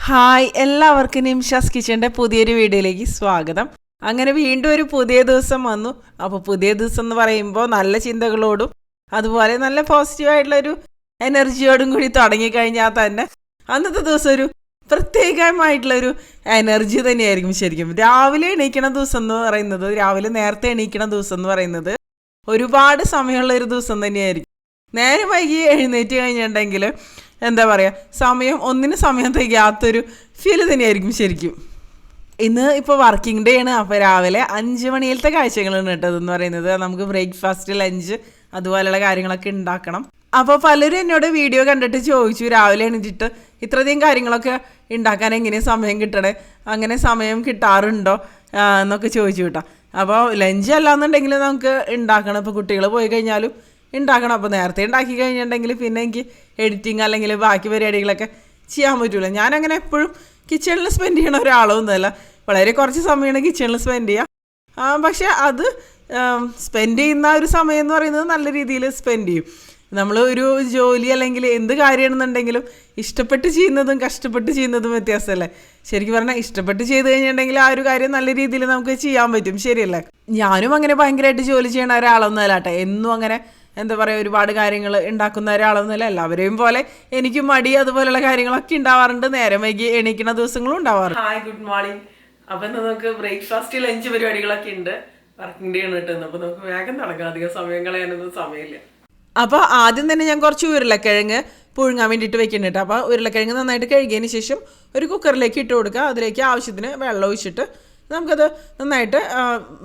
Hi, എല്ലാവർക്കും നിംഷാസ് കിച്ചൻ്റെ പുതിയൊരു വീഡിയോയിലേക്ക് സ്വാഗതം. അങ്ങനെ വീണ്ടും ഒരു പുതിയ ദിവസം വന്നു. അപ്പോൾ പുതിയ ദിവസം എന്ന് പറയുമ്പോൾ നല്ല ചിന്തകളോടും അതുപോലെ നല്ല പോസിറ്റീവായിട്ടുള്ളൊരു എനർജിയോടും കൂടി തുടങ്ങിക്കഴിഞ്ഞാൽ തന്നെ അന്നത്തെ ദിവസം ഒരു പ്രത്യേകമായിട്ടുള്ളൊരു എനർജി തന്നെയായിരിക്കും. ശരിക്കും രാവിലെ എണീക്കണ ദിവസം എന്ന് പറയുന്നത്, രാവിലെ നേരത്തെ എണീക്കണ ദിവസം എന്ന് പറയുന്നത് ഒരുപാട് സമയമുള്ളൊരു ദിവസം തന്നെയായിരിക്കും. നേരെ വൈകി എഴുന്നേറ്റ് കഴിഞ്ഞിട്ടുണ്ടെങ്കിൽ എന്താ പറയുക, ഒന്നിന് സമയം തികയാത്തൊരു ഫീൽ തന്നെയായിരിക്കും ശരിക്കും. ഇന്ന് ഇപ്പോൾ വർക്കിംഗ് ഡേ ആണ്. അപ്പോൾ രാവിലെ 5 മണിയിലത്തെ കാഴ്ചകളാണ് കേട്ടതെന്ന് പറയുന്നത്. നമുക്ക് ബ്രേക്ക്ഫാസ്റ്റ്, ലഞ്ച് അതുപോലെയുള്ള കാര്യങ്ങളൊക്കെ ഉണ്ടാക്കണം. അപ്പോൾ പലരും എന്നോട് വീഡിയോ കണ്ടിട്ട് ചോദിച്ചു, രാവിലെ എണീറ്റിട്ട് ഇത്രയധികം കാര്യങ്ങളൊക്കെ ഉണ്ടാക്കാൻ എങ്ങനെ സമയം കിട്ടണേ, അങ്ങനെ സമയം കിട്ടാറുണ്ടോ എന്നൊക്കെ ചോദിച്ചു കേട്ടോ. അപ്പോൾ ലഞ്ച് അല്ലാന്നുണ്ടെങ്കിൽ നമുക്ക് ഉണ്ടാക്കണം. ഇപ്പോൾ കുട്ടികൾ പോയി കഴിഞ്ഞാലും ഉണ്ടാക്കണം. അപ്പോൾ നേരത്തെ ഉണ്ടാക്കി കഴിഞ്ഞിട്ടുണ്ടെങ്കിൽ പിന്നെ എനിക്ക് എഡിറ്റിങ് അല്ലെങ്കിൽ ബാക്കി പരിപാടികളൊക്കെ ചെയ്യാൻ പറ്റില്ല. ഞാനങ്ങനെ എപ്പോഴും കിച്ചണിൽ സ്പെൻഡ് ചെയ്യണ ഒരാളൊന്നുമല്ല. വളരെ കുറച്ച് സമയമാണ് കിച്ചണിൽ സ്പെൻഡ് ചെയ്യുക. പക്ഷേ അത് സ്പെൻഡ് ചെയ്യുന്ന ഒരു സമയം എന്ന് പറയുന്നത് നല്ല രീതിയിൽ സ്പെൻഡ് ചെയ്യും. നമ്മൾ ഒരു ജോലി അല്ലെങ്കിൽ എന്ത് കാര്യമാണെന്നുണ്ടെങ്കിലും ഇഷ്ടപ്പെട്ട് ചെയ്യുന്നതും കഷ്ടപ്പെട്ട് ചെയ്യുന്നതും വ്യത്യാസമല്ലേ. ശരിക്കും പറഞ്ഞാൽ ഇഷ്ടപ്പെട്ട് ചെയ്ത് കഴിഞ്ഞിട്ടുണ്ടെങ്കിൽ ആ ഒരു കാര്യം നല്ല രീതിയിൽ നമുക്ക് ചെയ്യാൻ പറ്റും. ശരിയല്ലേ? ഞാനും അങ്ങനെ ഭയങ്കരമായിട്ട് ജോലി ചെയ്യണ ഒരാളൊന്നുമല്ല കേട്ടോ. എന്നും അങ്ങനെ എന്താ പറയുക, ഒരുപാട് കാര്യങ്ങൾ ഉണ്ടാക്കുന്ന ഒരാളൊന്നുമല്ല. എല്ലാവരെയും പോലെ എനിക്കും മടി അതുപോലെയുള്ള കാര്യങ്ങളൊക്കെ ഉണ്ടാവാറുണ്ട്. നേരം വൈകി എണീക്കുന്ന ദിവസങ്ങളും ഉണ്ടാവാറുണ്ട്. Hi, good morning. അപ്പം നമുക്ക് ബ്രേക്ക്ഫാസ്റ്റ്, ലഞ്ച് പരിപാടികളൊക്കെ ഉണ്ട്. വർക്കിംഗ് ഡേ ആണ് കിട്ടുന്നത്. അപ്പോൾ നമുക്ക് വേഗം നടക്കാം. അധികം സമയം കളയാനൊന്നും സമയമില്ല. അപ്പോൾ ആദ്യം തന്നെ ഞാൻ കുറച്ച് ഉരുളക്കിഴങ്ങ് പുഴുങ്ങാൻ വേണ്ടിയിട്ട് വെക്കുന്നുണ്ട്. അപ്പോൾ ഉരുളക്കിഴങ്ങ് നന്നായിട്ട് കഴുകിയതിന് ശേഷം ഒരു കുക്കറിലേക്ക് ഇട്ട് കൊടുക്കുക. അതിലേക്ക് ആവശ്യത്തിന് വെള്ളം ഒഴിച്ചിട്ട് നമുക്കത് നന്നായിട്ട്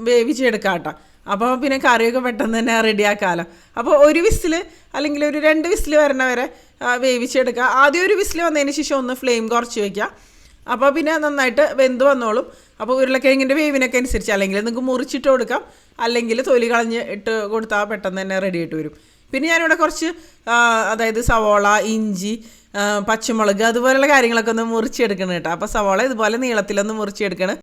വേവിച്ചെടുക്കാം കേട്ടോ. അപ്പോൾ പിന്നെ കറിയൊക്കെ പെട്ടെന്ന് തന്നെ റെഡിയാക്കാമല്ലോ. അപ്പോൾ ഒരു വിസിൽ അല്ലെങ്കിൽ ഒരു 2 വിസിൽ വരണ വരെ വേവിച്ചെടുക്കുക. ആദ്യം ഒരു വിസിൽ വന്നതിന് ശേഷം ഒന്ന് ഫ്ലെയിം കുറച്ച് വയ്ക്കുക. അപ്പോൾ പിന്നെ നന്നായിട്ട് വെന്ത് വന്നോളും. അപ്പോൾ ഉരുളക്കിഴങ്ങിൻ്റെ വേവിനൊക്കെ അനുസരിച്ച് അല്ലെങ്കിൽ നിങ്ങൾക്ക് മുറിച്ചിട്ട് കൊടുക്കാം, അല്ലെങ്കിൽ തൊലി കളഞ്ഞ് ഇട്ട് കൊടുത്താൽ പെട്ടെന്ന് തന്നെ റെഡി ആയിട്ട് വരും. പിന്നെ ഞാനിവിടെ കുറച്ച് അതായത് സവോള, ഇഞ്ചി, പച്ചമുളക് അതുപോലെയുള്ള കാര്യങ്ങളൊക്കെ ഒന്ന് മുറിച്ചെടുക്കണം കേട്ടോ. അപ്പോൾ സവോള ഇതുപോലെ നീളത്തിലൊന്ന് മുറിച്ചെടുക്കണം.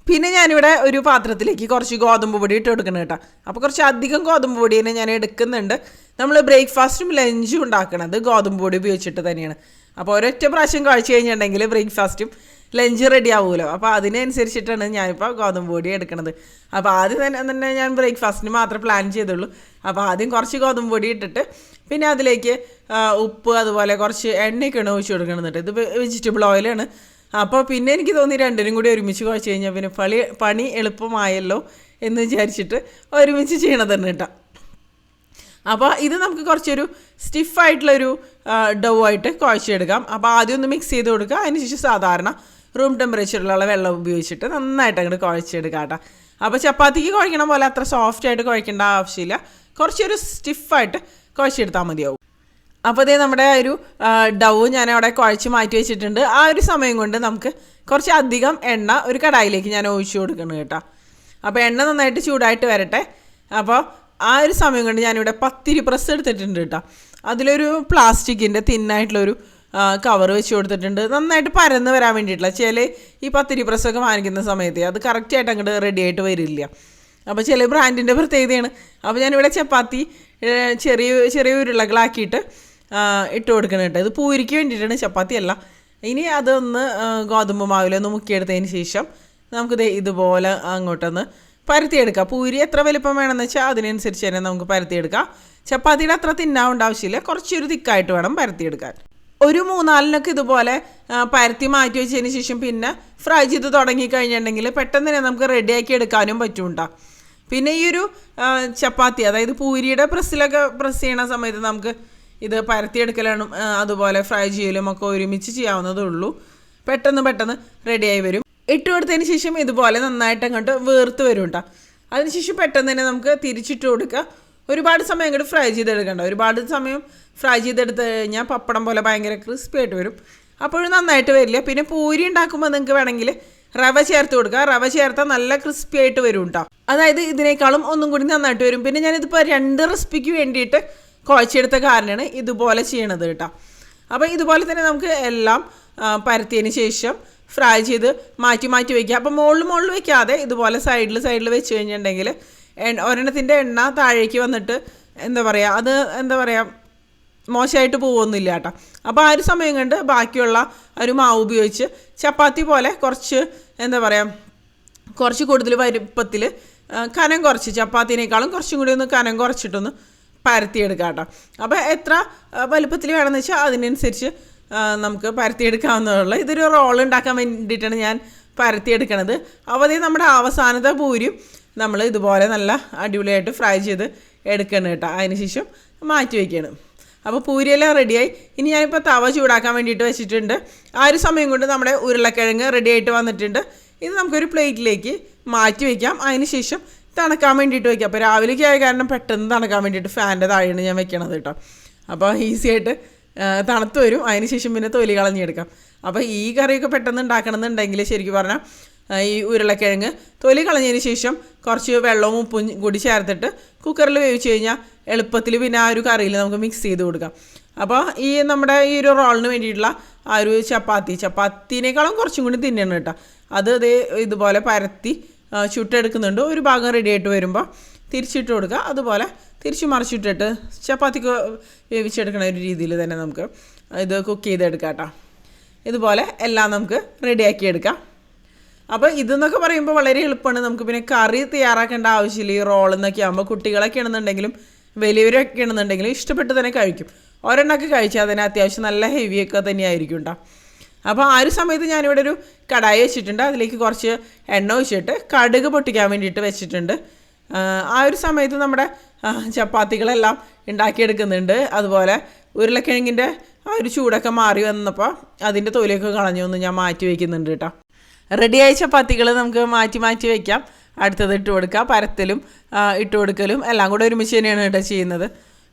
പിന്നെ ഞാനിവിടെ ഒരു പാത്രത്തിലേക്ക് കുറച്ച് ഗോതമ്പ് പൊടി ഇട്ട് കൊടുക്കണം കേട്ടോ. അപ്പോൾ കുറച്ച് അധികം ഗോതമ്പ് പൊടി തന്നെ ഞാൻ എടുക്കുന്നുണ്ട്. നമ്മൾ ബ്രേക്ക്ഫാസ്റ്റും ലഞ്ചും ഉണ്ടാക്കണത് ഗോതമ്പ് പൊടി ഉപയോഗിച്ചിട്ട് തന്നെയാണ്. അപ്പോൾ ഒരൊറ്റ പ്രാവശ്യം കഴിച്ച് കഴിഞ്ഞിട്ടുണ്ടെങ്കിൽ ബ്രേക്ക്ഫാസ്റ്റും ലഞ്ച് റെഡി ആവുമല്ലോ. അപ്പോൾ അതിനനുസരിച്ചിട്ടാണ് ഞാനിപ്പോൾ ഗോതമ്പ് പൊടി എടുക്കുന്നത്. അപ്പോൾ ആദ്യം തന്നെ ഞാൻ ബ്രേക്ക്ഫാസ്റ്റിന് മാത്രമേ പ്ലാൻ ചെയ്തുള്ളൂ. അപ്പോൾ ആദ്യം കുറച്ച് ഗോതമ്പ് പൊടി ഇട്ടിട്ട് പിന്നെ അതിലേക്ക് ഉപ്പ് അതുപോലെ കുറച്ച് എണ്ണയൊക്കെയാണ് ഒഴിച്ച് കൊടുക്കണമെന്നിട്ട്. ഇത് വെജിറ്റബിൾ ഓയിലാണ്. അപ്പോൾ പിന്നെ എനിക്ക് തോന്നി രണ്ടിനും കൂടി ഒരുമിച്ച് കുഴച്ച് കഴിഞ്ഞാൽ പിന്നെ പണി എളുപ്പമായല്ലോ എന്ന് വിചാരിച്ചിട്ട് ഒരുമിച്ച് ചെയ്യണത് തന്നെ കേട്ടോ. അപ്പോൾ ഇത് നമുക്ക് കുറച്ചൊരു സ്റ്റിഫായിട്ടുള്ളൊരു ഡൗ ആയിട്ട് കുഴച്ചെടുക്കാം. അപ്പോൾ ആദ്യം ഒന്ന് മിക്സ് ചെയ്ത് കൊടുക്കുക. അതിനുശേഷം സാധാരണ റൂം ടെമ്പറേച്ചറിലുള്ള വെള്ളം ഉപയോഗിച്ചിട്ട് നന്നായിട്ട് അങ്ങോട്ട് കുഴച്ചെടുക്കാം കേട്ടോ. അപ്പോൾ ചപ്പാത്തിക്ക് കുഴക്കണ പോലെ അത്ര സോഫ്റ്റായിട്ട് കുഴക്കേണ്ട ആവശ്യമില്ല. കുറച്ചൊരു സ്റ്റിഫായിട്ട് കുഴച്ചെടുത്താൽ മതിയാവും. അപ്പോൾ അതേ നമ്മുടെ ഒരു ഡൗ ഞാൻ അവിടെ കുഴച്ച് മാറ്റി വെച്ചിട്ടുണ്ട്. ആ ഒരു സമയം കൊണ്ട് നമുക്ക് കുറച്ച് അധികം എണ്ണ ഒരു കടായിലേക്ക് ഞാൻ ഒഴിച്ചു കൊടുക്കണം കേട്ടോ. അപ്പോൾ എണ്ണ നന്നായിട്ട് ചൂടായിട്ട് വരട്ടെ. അപ്പോൾ ആ ഒരു സമയം കൊണ്ട് ഞാനിവിടെ പത്തിരി പ്രസ് എടുത്തിട്ടുണ്ട് കേട്ടോ. അതിലൊരു പ്ലാസ്റ്റിക്കിൻ്റെ തിന്നായിട്ടുള്ളൊരു കവർ വെച്ച് കൊടുത്തിട്ടുണ്ട്. നന്നായിട്ട് പരന്ന് വരാൻ വേണ്ടിയിട്ടുള്ള. ഈ പത്തിരി പ്രസ്സൊക്കെ വാങ്ങിക്കുന്ന സമയത്ത് അത് കറക്റ്റായിട്ട് അങ്ങോട്ട് റെഡി ആയിട്ട് വരില്ല. അപ്പോൾ ചില ബ്രാൻഡിൻ്റെ പ്രത്യേകതയാണ്. അപ്പോൾ ഞാനിവിടെ ചപ്പാത്തി ചെറിയ ഉരുളകളാക്കിയിട്ട് ഇട്ട് കൊടുക്കണം കേട്ടോ. ഇത് പൂരിക്ക് വേണ്ടിയിട്ടാണ്, ചപ്പാത്തി അല്ല. ഇനി അതൊന്ന് ഗോതമ്പ് മാവിലൊന്ന് മുക്കിയെടുത്തതിന് ശേഷം നമുക്കിത് ഇതുപോലെ അങ്ങോട്ടൊന്ന് പരത്തിയെടുക്കാം. പൂരി എത്ര വലിപ്പം വേണമെന്ന് വെച്ചാൽ അതിനനുസരിച്ച് തന്നെ നമുക്ക് പരത്തിയെടുക്കാം. ചപ്പാത്തിയുടെ അത്ര തിന്നാവേണ്ട ആവശ്യമില്ല. കുറച്ചൊരു തിക്കായിട്ട് വേണം പരത്തിയെടുക്കാൻ. ഒരു 3-4 ഇതുപോലെ പരത്തി മാറ്റി വെച്ചതിന് ശേഷം പിന്നെ ഫ്രൈ ചെയ്ത് തുടങ്ങിക്കഴിഞ്ഞിട്ടുണ്ടെങ്കിൽ പെട്ടെന്ന് തന്നെ നമുക്ക് റെഡിയാക്കി എടുക്കാനും പറ്റും. പിന്നെ ഈ ഒരു ചപ്പാത്തി അതായത് പൂരിയുടെ പ്രസ് ചെയ്യണ സമയത്ത് നമുക്ക് ഇത് പരത്തിയെടുക്കലാണ് അതുപോലെ ഫ്രൈ ചെയ്യലും ഒക്കെ ഒരുമിച്ച് ചെയ്യാവുന്നതേ ഉള്ളൂ. പെട്ടെന്ന് റെഡിയായി വരും. ഇട്ട് കൊടുത്തതിന് ശേഷം ഇതുപോലെ നന്നായിട്ട് അങ്ങോട്ട് വേർത്ത് വരും കേട്ടോ. അതിനുശേഷം പെട്ടെന്ന് തന്നെ നമുക്ക് തിരിച്ചിട്ട് കൊടുക്കുക. ഒരുപാട് സമയം അങ്ങോട്ട് ഫ്രൈ ചെയ്തെടുക്കണ്ട. ഒരുപാട് സമയം ഫ്രൈ ചെയ്തെടുത്ത് കഴിഞ്ഞാൽ പപ്പടം പോലെ ഭയങ്കര ക്രിസ്പി ആയിട്ട് വരും. അപ്പോഴും നന്നായിട്ട് വരില്ല. പിന്നെ പൂരി ഉണ്ടാക്കുമ്പോൾ നിങ്ങൾക്ക് വേണമെങ്കിൽ റവ ചേർത്ത് കൊടുക്കുക. റവ ചേർത്താൽ നല്ല ക്രിസ്പി ആയിട്ട് വരും കേട്ടോ. അതായത് ഇതിനേക്കാളും ഒന്നും കൂടി നന്നായിട്ട് വരും. പിന്നെ ഞാനിതിപ്പോൾ 2 റെസിപ്പിക്ക് വേണ്ടിയിട്ട് കുഴച്ചെടുത്ത കാരണമാണ് ഇതുപോലെ ചെയ്യണത് കേട്ടോ. അപ്പോൾ ഇതുപോലെ തന്നെ നമുക്ക് എല്ലാം പരത്തിയതിന് ശേഷം ഫ്രൈ ചെയ്ത് മാറ്റി വയ്ക്കുക. അപ്പോൾ മുകളിൽ വയ്ക്കാതെ ഇതുപോലെ സൈഡിൽ വെച്ച് കഴിഞ്ഞിട്ടുണ്ടെങ്കിൽ ഒരെണ്ണത്തിൻ്റെ എണ്ണ താഴേക്ക് വന്നിട്ട് എന്താ പറയുക മോശമായിട്ട് പോകുന്നില്ല കേട്ടോ. അപ്പോൾ ആ ഒരു സമയം കണ്ട് ബാക്കിയുള്ള ഒരു മാവ് ഉപയോഗിച്ച് ചപ്പാത്തി പോലെ കുറച്ച് എന്താ പറയുക, കുറച്ച് കൂടുതൽ വലുപ്പത്തിൽ കനം കുറച്ച്, ചപ്പാത്തിനേക്കാളും കുറച്ചും കൂടി ഒന്ന് കനം കുറച്ചിട്ടൊന്ന് പരത്തിയെടുക്കാം കേട്ടോ. അപ്പോൾ എത്ര വലുപ്പത്തിൽ വേണമെന്ന് വെച്ചാൽ അതിനനുസരിച്ച് നമുക്ക് പരത്തിയെടുക്കാവുന്നതുള്ളൂ. ഇതൊരു റോൾ ഉണ്ടാക്കാൻ വേണ്ടിയിട്ടാണ് ഞാൻ പരത്തിയെടുക്കണത്. അപ്പോൾ അതേ നമ്മുടെ അവസാനത്തെ പൂരിയും നമ്മൾ ഇതുപോലെ നല്ല അടിപൊളിയായിട്ട് ഫ്രൈ ചെയ്ത് എടുക്കണം കേട്ടോ. അതിന് ശേഷം മാറ്റി വയ്ക്കണം. അപ്പോൾ പൂരിയെല്ലാം റെഡിയായി. ഇനി ഞാനിപ്പോൾ തവ ചൂടാക്കാൻ വേണ്ടിയിട്ട് വെച്ചിട്ടുണ്ട്. ആ ഒരു സമയം കൊണ്ട് നമ്മുടെ ഉരുളക്കിഴങ്ങ് റെഡി ആയിട്ട് വന്നിട്ടുണ്ട്. ഇത് നമുക്കൊരു പ്ലേറ്റിലേക്ക് മാറ്റി വയ്ക്കാം. അതിന് ശേഷം തണുക്കാൻ വേണ്ടിയിട്ട് വയ്ക്കാം. അപ്പോൾ രാവിലേക്ക് ആയ കാരണം പെട്ടെന്ന് തണുക്കാൻ വേണ്ടിയിട്ട് ഫാനിൻ്റെ താഴെയാണ് ഞാൻ വെക്കണത് കേട്ടോ. അപ്പോൾ ഈസി ആയിട്ട് തണുത്ത് വരും. അതിന് ശേഷം പിന്നെ തൊലി കളഞ്ഞെടുക്കാം. അപ്പോൾ ഈ കറിയൊക്കെ പെട്ടെന്ന് ഉണ്ടാക്കണമെന്നുണ്ടെങ്കിൽ ശരിക്കും പറഞ്ഞാൽ ഈ ഉരുളക്കിഴങ്ങ് തൊലി കളഞ്ഞതിന് ശേഷം കുറച്ച് വെള്ളവും ഉപ്പും കൂടി ചേർത്തിട്ട് കുക്കറിൽ വേവിച്ച് കഴിഞ്ഞാൽ എളുപ്പത്തിൽ പിന്നെ ആ ഒരു കറിയിൽ നമുക്ക് മിക്സ് ചെയ്ത് കൊടുക്കാം. അപ്പോൾ ഈ നമ്മുടെ ഈ ഒരു റോളിന് വേണ്ടിയിട്ടുള്ള ആ ഒരു ചപ്പാത്തിനേക്കാളും കുറച്ചും കൂടി തിന്നണം കേട്ടോ. അത് ഇതുപോലെ പരത്തി ചുട്ടെടുക്കുന്നുണ്ട്. ഒരു ഭാഗം റെഡി ആയിട്ട് വരുമ്പോൾ തിരിച്ചിട്ട് കൊടുക്കുക. അതുപോലെ തിരിച്ച് മറിച്ചിട്ടിട്ട് ചപ്പാത്തിക്ക് വേവിച്ചെടുക്കുന്ന ഒരു രീതിയിൽ തന്നെ നമുക്ക് ഇത് കുക്ക് ചെയ്തെടുക്കാം കേട്ടോ. ഇതുപോലെ എല്ലാം നമുക്ക് റെഡിയാക്കി എടുക്കാം. അപ്പോൾ ഇതെന്നൊക്കെ പറയുമ്പോൾ വളരെ എളുപ്പമാണ്. നമുക്ക് പിന്നെ കറി തയ്യാറാക്കേണ്ട ആവശ്യമില്ല. ഈ റോളെന്നൊക്കെ ആകുമ്പോൾ കുട്ടികളൊക്കെ ആണെന്നുണ്ടെങ്കിലും വലിയവരൊക്കെ ആണെന്നുണ്ടെങ്കിലും ഇഷ്ടപ്പെട്ട് തന്നെ കഴിക്കും. ഒരെണ്ണമൊക്കെ കഴിച്ചാൽ അതിന് അത്യാവശ്യം നല്ല ഹെവിയൊക്കെ തന്നെയായിരിക്കും കേട്ടോ. അപ്പോൾ ആ ഒരു സമയത്ത് ഞാനിവിടെ ഒരു കടായി വെച്ചിട്ടുണ്ട്. അതിലേക്ക് കുറച്ച് എണ്ണ ഒഴിച്ചിട്ട് കടുക് പൊട്ടിക്കാൻ വേണ്ടിയിട്ട് വെച്ചിട്ടുണ്ട്. ആ ഒരു സമയത്ത് നമ്മുടെ ചപ്പാത്തികളെല്ലാം ഉണ്ടാക്കിയെടുക്കുന്നുണ്ട്. അതുപോലെ ഉരുളക്കിഴങ്ങിൻ്റെ ആ ഒരു ചൂടൊക്കെ മാറി വന്നപ്പോൾ അതിൻ്റെ തൊലിയൊക്കെ കളഞ്ഞൊന്ന് ഞാൻ മാറ്റി വയ്ക്കുന്നുണ്ട് കേട്ടോ. റെഡിയായ ചപ്പാത്തികൾ നമുക്ക് മാറ്റി മാറ്റി വയ്ക്കാം. അടുത്തത് ഇട്ട് കൊടുക്കുക. പരത്തലും ഇട്ട് കൊടുക്കലും എല്ലാം കൂടെ ഒരുമിച്ച് തന്നെയാണ് കേട്ടോ ചെയ്യുന്നത്.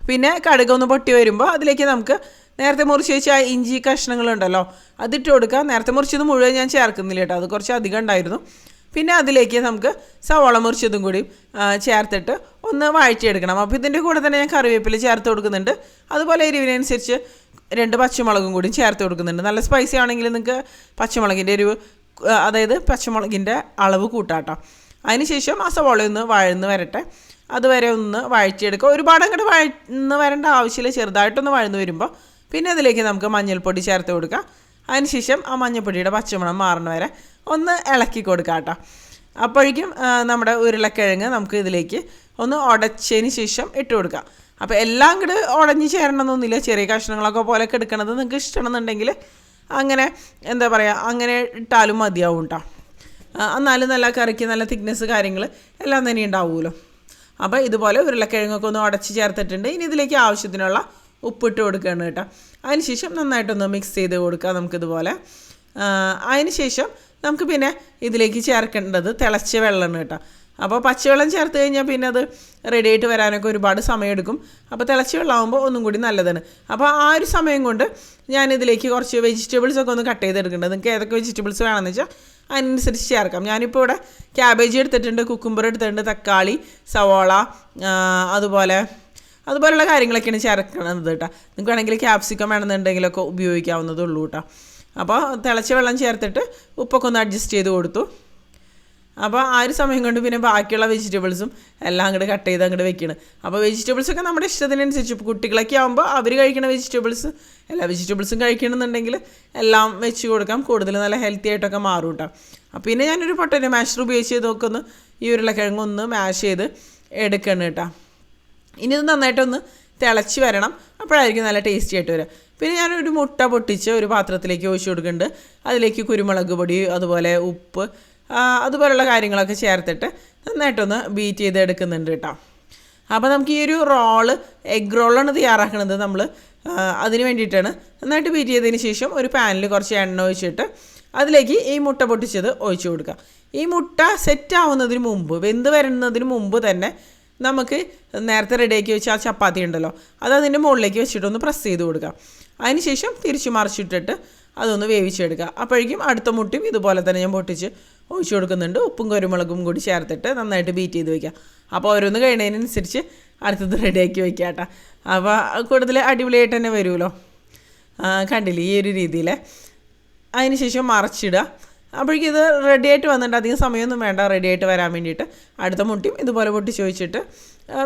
പിന്നെ കടുകൊന്ന് പൊട്ടി വരുമ്പോൾ അതിലേക്ക് നമുക്ക് നേരത്തെ മുറിച്ച് വെച്ച ഇഞ്ചി കഷ്ണങ്ങളുണ്ടല്ലോ അതിട്ട് കൊടുക്കുക. നേരത്തെ മുറിച്ചത് മുഴുവൻ ഞാൻ ചേർക്കുന്നില്ല കേട്ടോ, അത് കുറച്ച് അധികം ഉണ്ടായിരുന്നു. പിന്നെ അതിലേക്ക് നമുക്ക് സവാള മുറിച്ചതും കൂടി ചേർത്തിട്ട് ഒന്ന് വഴറ്റിയെടുക്കണം. അപ്പോൾ ഇതിൻ്റെ കൂടെ തന്നെ ഞാൻ കറിവേപ്പില ചേർത്ത് കൊടുക്കുന്നുണ്ട്. അതുപോലെ എരിവിനനുസരിച്ച് 2 പച്ചമുളകും കൂടി ചേർത്ത് കൊടുക്കുന്നുണ്ട്. നല്ല സ്പൈസി ആണെങ്കിൽ നിങ്ങൾക്ക് പച്ചമുളകിൻ്റെ എരിവ്, അതായത് പച്ചമുളകിൻ്റെ അളവ് കൂട്ടാട്ടോ. അതിനുശേഷം ആ സവാള ഒന്ന് വഴന്ന് വരട്ടെ, അതുവരെ ഒന്ന് വഴറ്റിയെടുക്കുക. ഒരുപാട് അങ്ങോട്ട് വഴന്ന് വരേണ്ട ആവശ്യമില്ല. ചെറുതായിട്ടൊന്ന് വഴന്ന് വരുമ്പോൾ പിന്നെ അതിലേക്ക് നമുക്ക് മഞ്ഞൾപ്പൊടി ചേർത്ത് കൊടുക്കുക. അതിനുശേഷം ആ മഞ്ഞൾപ്പൊടിയുടെ പച്ചമണം മാറുന്ന വരെ ഒന്ന് ഇളക്കി കൊടുക്കുക കേട്ടോ. അപ്പോഴേക്കും നമ്മുടെ ഉരുളക്കിഴങ്ങ് നമുക്ക് ഇതിലേക്ക് ഒന്ന് ഉടച്ചതിന് ശേഷം ഇട്ട് കൊടുക്കുക. അപ്പോൾ എല്ലാം കൂടെ ഉടഞ്ഞ് ചേരണമെന്നൊന്നുമില്ല. ചെറിയ കഷ്ണങ്ങളൊക്കെ പോലെയൊക്കെ എടുക്കണത് നിങ്ങൾക്ക് ഇഷ്ടമാണെന്നുണ്ടെങ്കിൽ അങ്ങനെ എന്താ പറയുക, അങ്ങനെ ഇട്ടാലും മതിയാവും കേട്ടോ. എന്നാലും നല്ല കറിക്ക് നല്ല തിക്നെസ് കാര്യങ്ങൾ എല്ലാം തന്നെ ഉണ്ടാവുമല്ലോ. അപ്പോൾ ഇതുപോലെ ഉരുളക്കിഴങ്ങൊക്കെ ഒന്ന് ഉടച്ച് ചേർത്തിട്ടുണ്ട്. ഇനി ഇതിലേക്ക് ആവശ്യത്തിനുള്ള ഉപ്പിട്ട് കൊടുക്കുകയാണ് കേട്ടോ. അതിനുശേഷം നന്നായിട്ടൊന്ന് മിക്സ് ചെയ്ത് കൊടുക്കുക നമുക്കിതുപോലെ. അതിനുശേഷം നമുക്ക് പിന്നെ ഇതിലേക്ക് ചേർക്കേണ്ടത് തിളച്ച വെള്ളമാണ് കേട്ടോ. അപ്പോൾ പച്ചവെള്ളം ചേർത്ത് കഴിഞ്ഞാൽ പിന്നെ അത് റെഡി ആയിട്ട് വരാനൊക്കെ ഒരുപാട് സമയമെടുക്കും. അപ്പോൾ തിളച്ച വെള്ളമാകുമ്പോൾ ഒന്നും കൂടി നല്ലതാണ്. അപ്പോൾ ആ ഒരു സമയം കൊണ്ട് ഞാനിതിലേക്ക് കുറച്ച് വെജിറ്റബിൾസൊക്കെ ഒന്ന് കട്ട് ചെയ്തെടുക്കേണ്ടത്. നിങ്ങൾക്ക് ഏതൊക്കെ വെജിറ്റബിൾസ് വേണമെന്ന് വെച്ചാൽ അതിനനുസരിച്ച് ചേർക്കാം. ഞാനിപ്പോൾ ഇവിടെ ക്യാബേജ് എടുത്തിട്ടുണ്ട്, കുക്കുംബർ എടുത്തിട്ടുണ്ട്, തക്കാളി, സവാള, അതുപോലെയുള്ള കാര്യങ്ങളൊക്കെയാണ് ചേർക്കണത് കേട്ടോ. നിങ്ങൾക്ക് വേണമെങ്കിൽ ക്യാപ്സിക്കം വേണമെന്നുണ്ടെങ്കിലൊക്കെ ഉപയോഗിക്കാവുന്നതുള്ളൂ കേട്ടോ. അപ്പോൾ തിളച്ച വെള്ളം ചേർത്തിട്ട് ഉപ്പൊക്കെ ഒന്ന് അഡ്ജസ്റ്റ് ചെയ്ത് കൊടുത്തു. അപ്പോൾ ആ ഒരു സമയം കൊണ്ട് പിന്നെ ബാക്കിയുള്ള വെജിറ്റബിൾസും എല്ലാം അങ്ങോട്ട് കട്ട് ചെയ്ത് അങ്ങോട്ട് വെക്കണം. അപ്പോൾ വെജിറ്റബിൾസൊക്കെ നമ്മുടെ ഇഷ്ടത്തിനനുസരിച്ച്, ഇപ്പോൾ കുട്ടികളൊക്കെ ആകുമ്പോൾ അവർ കഴിക്കുന്ന വെജിറ്റബിൾസ് എല്ലാ വെജിറ്റബിൾസും കഴിക്കണമെന്നുണ്ടെങ്കിൽ എല്ലാം വെച്ച് കൊടുക്കാം. കൂടുതൽ നല്ല ഹെൽത്തി ആയിട്ടൊക്കെ മാറും കേട്ടോ. അപ്പോൾ പിന്നെ ഞാനൊരു പൊട്ടറ്റോ മാഷർ ഉപയോഗിച്ച് ചെയ്തൊക്കെ ഒന്ന് ഈ ഉരുളക്കിഴങ്ങൊന്ന് മാഷ് ചെയ്ത് എടുക്കണം കേട്ടോ. ഇനി ഇത് നന്നായിട്ടൊന്ന് തിളച്ച് വരണം. അപ്പോഴായിരിക്കും നല്ല ടേസ്റ്റി ആയിട്ട് വരിക. പിന്നെ ഞാനൊരു മുട്ട പൊട്ടിച്ച് ഒരു പാത്രത്തിലേക്ക് ഒഴിച്ച് കൊടുക്കുന്നുണ്ട്. അതിലേക്ക് കുരുമുളക് പൊടി, അതുപോലെ ഉപ്പ്, അതുപോലുള്ള കാര്യങ്ങളൊക്കെ ചേർത്തിട്ട് നന്നായിട്ടൊന്ന് ബീറ്റ് ചെയ്ത് എടുക്കുന്നുണ്ട് കേട്ടോ. അപ്പോൾ നമുക്ക് ഈ ഒരു റോള് എഗ് റോളാണ് തയ്യാറാക്കുന്നത് നമ്മൾ. അതിന് വേണ്ടിയിട്ടാണ്. നന്നായിട്ട് ബീറ്റ് ചെയ്തതിന് ശേഷം ഒരു പാനിൽ കുറച്ച് എണ്ണ ഒഴിച്ചിട്ട് അതിലേക്ക് ഈ മുട്ട പൊട്ടിച്ചത് ഒഴിച്ച് കൊടുക്കുക. ഈ മുട്ട സെറ്റ് ആവുന്നതിന് മുമ്പ്, വെന്ത് വരുന്നതിന് മുമ്പ് തന്നെ നമുക്ക് നേരത്തെ റെഡിയാക്കി വെച്ച ആ ചപ്പാത്തി ഉണ്ടല്ലോ അത് അതിൻ്റെ മുകളിലേക്ക് വെച്ചിട്ടൊന്ന് പ്രസ് ചെയ്ത് കൊടുക്കാം. അതിന് ശേഷം തിരിച്ച് മറിച്ചിട്ടിട്ട് അതൊന്ന് വേവിച്ചെടുക്കുക. അപ്പോഴേക്കും അടുത്ത മുട്ടയും ഇതുപോലെ തന്നെ ഞാൻ പൊട്ടിച്ച് ഒഴിച്ച് കൊടുക്കുന്നുണ്ട്. ഉപ്പും കുരുമുളകും കൂടി ചേർത്തിട്ട് നന്നായിട്ട് ബീറ്റ് ചെയ്ത് വയ്ക്കുക. അപ്പോൾ ഓരോന്ന് കഴിയുന്നതിനനുസരിച്ച് അടുത്തത് റെഡിയാക്കി വയ്ക്കുക കേട്ടോ. അപ്പോൾ കൂടുതൽ അടിപൊളിയായിട്ട് തന്നെ വരുമല്ലോ. കണ്ടില്ലേ ഈ ഒരു രീതിയിൽ. അതിന് ശേഷം മറച്ചിടുക. അപ്പോഴേക്കും ഇത് റെഡിയായിട്ട് വന്നിട്ട് അധികം സമയമൊന്നും വേണ്ട റെഡിയായിട്ട് വരാൻ വേണ്ടിയിട്ട്. അടുത്ത മുട്ടയും ഇതുപോലെ പൊട്ടിച്ച് വെച്ചിട്ട്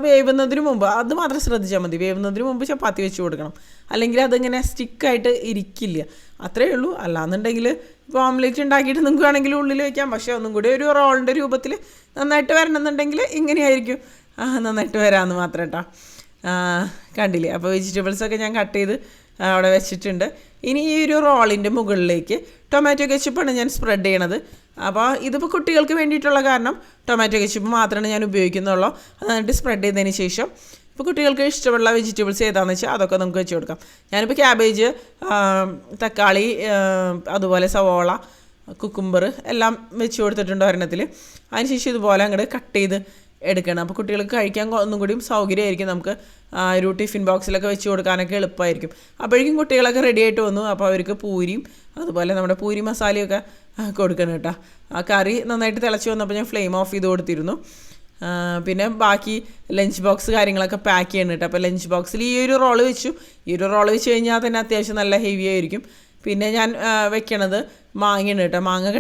വേവുന്നതിന് മുമ്പ് അത് മാത്രം ശ്രദ്ധിച്ചാൽ മതി. വേവുന്നതിന് മുമ്പ് ചപ്പാത്തി വെച്ച് കൊടുക്കണം, അല്ലെങ്കിൽ അതിങ്ങനെ സ്റ്റിക്കായിട്ട് ഇരിക്കില്ല. അത്രയേ ഉള്ളൂ. അല്ലാന്നുണ്ടെങ്കിൽ ഇപ്പോൾ ഓംലെറ്റ് ഉണ്ടാക്കിയിട്ട് നിങ്ങൾക്ക് വേണമെങ്കിൽ ഉള്ളിൽ വയ്ക്കാം. പക്ഷേ ഒന്നും കൂടി ഒരു റോളിൻ്റെ രൂപത്തിൽ നന്നായിട്ട് വരണമെന്നുണ്ടെങ്കിൽ ഇങ്ങനെയായിരിക്കും നന്നായിട്ട് വരാമെന്ന് മാത്രം കേട്ടോ. കണ്ടില്ലേ? അപ്പോൾ വെജിറ്റബിൾസൊക്കെ ഞാൻ കട്ട് ചെയ്ത് അവിടെ വെച്ചിട്ടുണ്ട്. ഇനി ഈ ഒരു റോളിൻ്റെ മുകളിലേക്ക് ടൊമാറ്റോ കെച്ചപ്പാണ് ഞാൻ സ്പ്രെഡ് ചെയ്യണത്. അപ്പോൾ ഇതിപ്പോൾ കുട്ടികൾക്ക് വേണ്ടിയിട്ടുള്ള കാരണം ടൊമാറ്റോ കെച്ചപ്പ് മാത്രമേ ഞാൻ ഉപയോഗിക്കുന്നുള്ളൂ. അത് നന്നായിട്ട് സ്പ്രെഡ് ചെയ്തതിന് ശേഷം ഇപ്പോൾ കുട്ടികൾക്ക് ഇഷ്ടമുള്ള വെജിറ്റബിൾസ് ഏതാണെന്ന് വെച്ചാൽ അതൊക്കെ നമുക്ക് വെച്ച് കൊടുക്കാം. ഞാനിപ്പോൾ ക്യാബേജ്, തക്കാളി, അതുപോലെ സവോള, കുക്കുംബർ എല്ലാം വെച്ച് കൊടുത്തിട്ടുണ്ട് ഒരെണ്ണത്തിൽ. അതിനുശേഷം ഇതുപോലെ അങ്ങോട്ട് കട്ട് ചെയ്ത് എടുക്കണം. അപ്പോൾ കുട്ടികൾക്ക് കഴിക്കാൻ ഒന്നും കൂടിയും സൗകര്യമായിരിക്കും. നമുക്ക് ഒരു ടിഫിൻ ബോക്സിലൊക്കെ വെച്ച് കൊടുക്കാനൊക്കെ എളുപ്പമായിരിക്കും. അപ്പോഴേക്കും കുട്ടികളൊക്കെ റെഡി ആയിട്ട് വന്നു. അപ്പോൾ അവർക്ക് പൂരിയും അതുപോലെ നമ്മുടെ പൂരി മസാലയൊക്കെ കൊടുക്കണം കേട്ടോ. ആ കറി നന്നായിട്ട് തിളച്ച് വന്നപ്പോൾ ഞാൻ ഫ്ലെയിം ഓഫ് ചെയ്ത് കൊടുത്തിരുന്നു. പിന്നെ ബാക്കി ലഞ്ച് ബോക്സ് കാര്യങ്ങളൊക്കെ പാക്ക് ചെയ്യണം കേട്ടോ. അപ്പോൾ ലഞ്ച് ബോക്സിൽ ഈ ഒരു റോള് വെച്ചു. ഈ ഒരു റോള് വെച്ച് കഴിഞ്ഞാൽ തന്നെ അത്യാവശ്യം നല്ല ഹെവി ആയിരിക്കും. പിന്നെ ഞാൻ വെക്കണത് മാങ്ങയാണ് കേട്ടോ. മാങ്ങ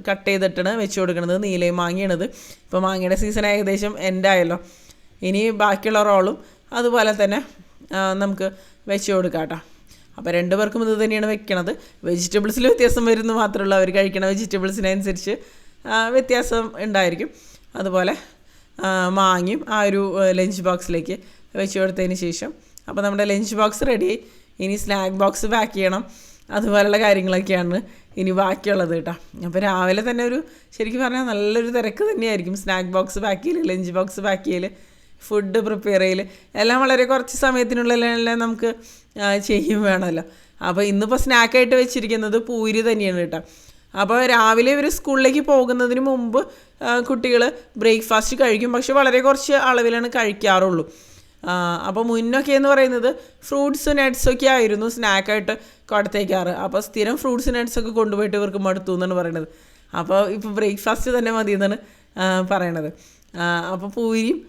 കട്ട് ചെയ്തിട്ടാണ് വെച്ച് കൊടുക്കണത്. നീലയും മാങ്ങയാണത്. ഇപ്പോൾ മാങ്ങയുടെ സീസൺ ഏകദേശം എൻഡ് ആയല്ലോ. ഇനി ബാക്കിയുള്ള റോളും അതുപോലെ തന്നെ നമുക്ക് വെച്ച് കൊടുക്കാം കേട്ടോ. അപ്പോൾ രണ്ടുപേർക്കും ഇത് തന്നെയാണ് വെക്കണത്. വെജിറ്റബിൾസിൽ വ്യത്യാസം വരുന്നു മാത്രമല്ല, അവർ കഴിക്കണ വെജിറ്റബിൾസിനനുസരിച്ച് വ്യത്യാസം ഉണ്ടായിരിക്കും. അതുപോലെ മാങ്ങയും ആ ഒരു ലഞ്ച് ബോക്സിലേക്ക് വെച്ച് കൊടുത്തതിന് ശേഷം അപ്പോൾ നമ്മുടെ ലഞ്ച് ബോക്സ് റെഡിയായി. ഇനി സ്നാക്ക് ബോക്സ് പാക്ക് ചെയ്യണം. അതുപോലെയുള്ള കാര്യങ്ങളൊക്കെയാണ് ഇനി ബാക്കിയുള്ളത് കേട്ടോ. അപ്പോൾ രാവിലെ തന്നെ ശരിക്കും പറഞ്ഞാൽ നല്ലൊരു തിരക്ക് തന്നെയായിരിക്കും. സ്നാക്ക് ബോക്സ് പാക്ക് ചെയ്യൽ, ലഞ്ച് ബോക്സ് പാക്ക് ചെയ്യൽ, ഫുഡ് പ്രിപ്പയർ ചെയ്യൽ എല്ലാം വളരെ കുറച്ച് സമയത്തിനുള്ളിലെല്ലാം നമുക്ക് ചെയ്യും വേണമല്ലോ. അപ്പോൾ ഇന്നിപ്പോൾ സ്നാക്കായിട്ട് വെച്ചിരിക്കുന്നത് പൂരി തന്നെയാണ് കേട്ടോ. അപ്പോൾ രാവിലെ ഇവർ സ്കൂളിലേക്ക് പോകുന്നതിന് മുമ്പ് കുട്ടികൾ ബ്രേക്ക്ഫാസ്റ്റ് കഴിക്കും. പക്ഷെ വളരെ കുറച്ച് അളവിലാണ് കഴിക്കാറുള്ളൂ. അപ്പോൾ മുന്നൊക്കെ എന്ന് പറയുന്നത് ഫ്രൂട്ട്സ് നട്ട്സൊക്കെ ആയിരുന്നു സ്നാക്കായിട്ട് കൊടുത്തേക്കാറ്. അപ്പോൾ സ്ഥിരം ഫ്രൂട്ട്സ് നട്ട്സൊക്കെ കൊണ്ടുപോയിട്ട് ഇവർക്ക് മടുത്തു എന്നാണ് പറയണത്. അപ്പോൾ ഇപ്പോൾ ബ്രേക്ക്ഫാസ്റ്റ് തന്നെ മതി എന്നാണ് പറയണത്. അപ്പോൾ പൂരിയും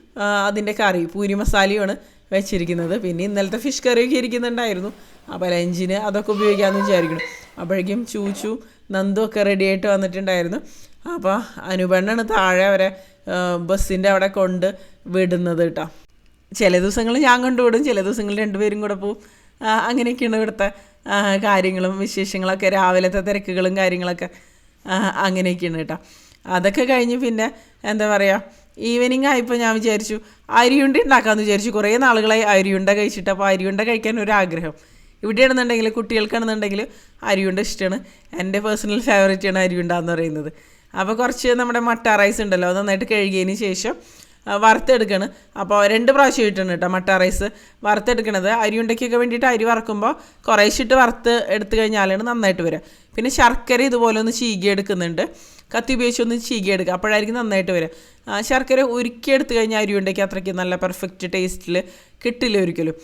അതിൻ്റെ കറി, പൂരി മസാലയുമാണ് വെച്ചിരിക്കുന്നത്. പിന്നെ ഇന്നലത്തെ ഫിഷ് കറിയൊക്കെ ഇരിക്കുന്നുണ്ടായിരുന്നു. അപ്പോൾ ലഞ്ചിന് അതൊക്കെ ഉപയോഗിക്കാമെന്ന് വിചാരിക്കണം. അപ്പോഴേക്കും ചൂച്ചു നന്ദു ഒക്കെ റെഡി ആയിട്ട് വന്നിട്ടുണ്ടായിരുന്നു. അപ്പോൾ അനുപണ്ണാണ് താഴെ അവരെ ബസ്സിൻ്റെ അവിടെ കൊണ്ട് വിടുന്നത് കേട്ടോ. ചില ദിവസങ്ങൾ ഞാൻ കൊണ്ടുവിടും, ചില ദിവസങ്ങൾ രണ്ടുപേരും കൂടെ പോവും. അങ്ങനെയൊക്കെയാണ് ഇവിടുത്തെ കാര്യങ്ങളും വിശേഷങ്ങളൊക്കെ, രാവിലത്തെ തിരക്കുകളും കാര്യങ്ങളൊക്കെ അങ്ങനെയൊക്കെയാണ് കേട്ടോ. അതൊക്കെ കഴിഞ്ഞ് പിന്നെ എന്താ പറയുക, ഈവനിങ് ആയപ്പോൾ ഞാൻ വിചാരിച്ചു അരിയുണ്ട ഉണ്ടാക്കാമെന്ന് വിചാരിച്ചു. കുറേ നാളുകളായി അരിയുണ്ട കഴിച്ചിട്ട്. അപ്പോൾ അരിയുണ്ട കഴിക്കാൻ ഒരാഗ്രഹം. ഇവിടെയാണെന്നുണ്ടെങ്കിൽ കുട്ടികൾക്കാണെന്നുണ്ടെങ്കിൽ അരിയുണ്ട ഇഷ്ടമാണ്. എൻ്റെ പേഴ്സണൽ ഫേവറേറ്റാണ് അരിയുണ്ട എന്ന് പറയുന്നത്. അപ്പോൾ കുറച്ച് നമ്മുടെ മട്ട റൈസ് ഉണ്ടല്ലോ, അത് നന്നായിട്ട് കഴുകിയതിന് ശേഷം വറുത്തെടുക്കണം. അപ്പോൾ 2 പ്രാവശ്യം ഇട്ടാണ് കേട്ടോ മട്ട റൈസ് വറുത്തെടുക്കണത്. അരിയുണ്ടയ്ക്കൊക്കെ വേണ്ടിയിട്ട് അരി വറക്കുമ്പോൾ കുറേശ്ശിട്ട് വറുത്ത് എടുത്തു കഴിഞ്ഞാലാണ് നന്നായിട്ട് വരിക. പിന്നെ ശർക്കര ഇതുപോലെ ഒന്ന് ചീകി എടുക്കുന്നുണ്ട്. കത്തി ഉപയോഗിച്ചൊന്ന് ചീകി എടുക്കുക, അപ്പോഴായിരിക്കും നന്നായിട്ട് വരിക. ശർക്കര ഉരുക്കിയെടുത്ത് കഴിഞ്ഞാൽ അരിയുണ്ടയ്ക്ക് അത്രയ്ക്ക് നല്ല പെർഫെക്റ്റ് ടേസ്റ്റിൽ കിട്ടില്ല ഒരിക്കലും.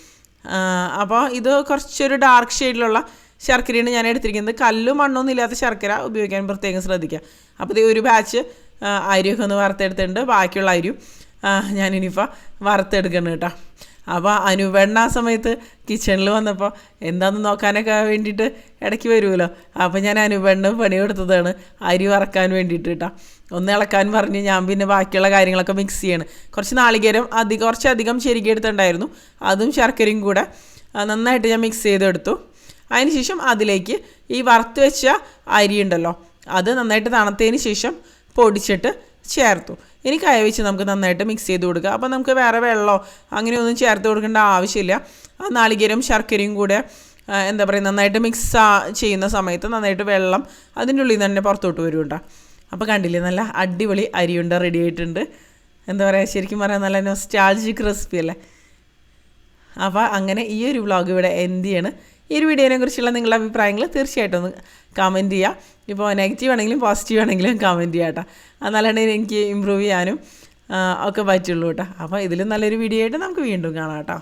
അപ്പോൾ ഇത് കുറച്ചൊരു ഡാർക്ക് ഷെയ്ഡിലുള്ള ശർക്കരയാണ് ഞാൻ എടുത്തിരിക്കുന്നത്. കല്ലും മണ്ണൊന്നും ഇല്ലാത്ത ശർക്കര ഉപയോഗിക്കാൻ പ്രത്യേകം ശ്രദ്ധിക്കുക. അപ്പോൾ ഇത് ഒരു ബാച്ച് അരിയൊക്കെ ഒന്ന് വറുത്തെടുത്തിട്ടുണ്ട്. ബാക്കിയുള്ള അരിയും ഞാനിനിപ്പോൾ വറുത്തെടുക്കണം കേട്ടോ. അപ്പോൾ അനുപെണ്ണ ആ സമയത്ത് കിച്ചണിൽ വന്നപ്പോൾ എന്താണെന്ന് നോക്കാനൊക്കെ വേണ്ടിയിട്ട് ഇടയ്ക്ക് വരുമല്ലോ. അപ്പോൾ ഞാൻ അനുപെണ്ണ് പണി കൊടുത്തതാണ് അരി വറക്കാൻ വേണ്ടിയിട്ട് കേട്ടോ. ഒന്ന് ഇളക്കാൻ പറഞ്ഞ് ഞാൻ പിന്നെ ബാക്കിയുള്ള കാര്യങ്ങളൊക്കെ മിക്സ് ചെയ്യണം. കുറച്ച് നാളികേരം കുറച്ചധികം ചെരുകിയെടുത്തിട്ടുണ്ടായിരുന്നു. അതും ശർക്കരയും കൂടെ നന്നായിട്ട് ഞാൻ മിക്സ് ചെയ്തെടുത്തു. അതിനുശേഷം അതിലേക്ക് ഈ വറുത്ത് വെച്ച അരി ഉണ്ടല്ലോ, അത് നന്നായിട്ട് തണുത്തതിന് ശേഷം പൊടിച്ചിട്ട് ചേർത്തു. ഇനി കൈ വെച്ച് നമുക്ക് നന്നായിട്ട് മിക്സ് ചെയ്ത് കൊടുക്കുക. അപ്പോൾ നമുക്ക് വേറെ വെള്ളമോ അങ്ങനെയൊന്നും ചേർത്ത് കൊടുക്കേണ്ട ആവശ്യമില്ല. ആ നാളികേരം ശർക്കരയും കൂടെ എന്താ പറയുക നന്നായിട്ട് മിക്സ് ചെയ്യുന്ന സമയത്ത് നന്നായിട്ട് വെള്ളം അതിൻ്റെ ഉള്ളിൽ നിന്ന് തന്നെ പുറത്തോട്ട് വരും കേട്ടോ. അപ്പോൾ കണ്ടില്ലേ, നല്ല അടിപൊളി അരിയുണ്ട റെഡി ആയിട്ടുണ്ട്. എന്താ പറയുക, ശരിക്കും പറയാൻ നല്ല നൊസ്റ്റാൾജിക് റെസിപ്പി അല്ലേ. അപ്പോൾ അങ്ങനെ ഈ ഒരു വ്ളോഗ് ഇവിടെ എന്ത് ചെയ്യണം. ഈ ഒരു വീഡിയോനെ കുറിച്ചുള്ള നിങ്ങളുടെ അഭിപ്രായങ്ങൾ തീർച്ചയായിട്ടും ഒന്ന് കമൻറ്റ് ചെയ്യുക. ഇപ്പോൾ നെഗറ്റീവ് ആണെങ്കിലും പോസിറ്റീവ് ആണെങ്കിലും കമൻറ്റ് ചെയ്യുക കേട്ടോ. എന്നാലാണ് എനിക്ക് ഇമ്പ്രൂവ് ചെയ്യാനും ഒക്കെ പറ്റുള്ളൂ കേട്ടോ. അപ്പോൾ ഇതിലും നല്ലൊരു വീഡിയോ ആയിട്ട് നമുക്ക് വീണ്ടും കാണാം കേട്ടോ.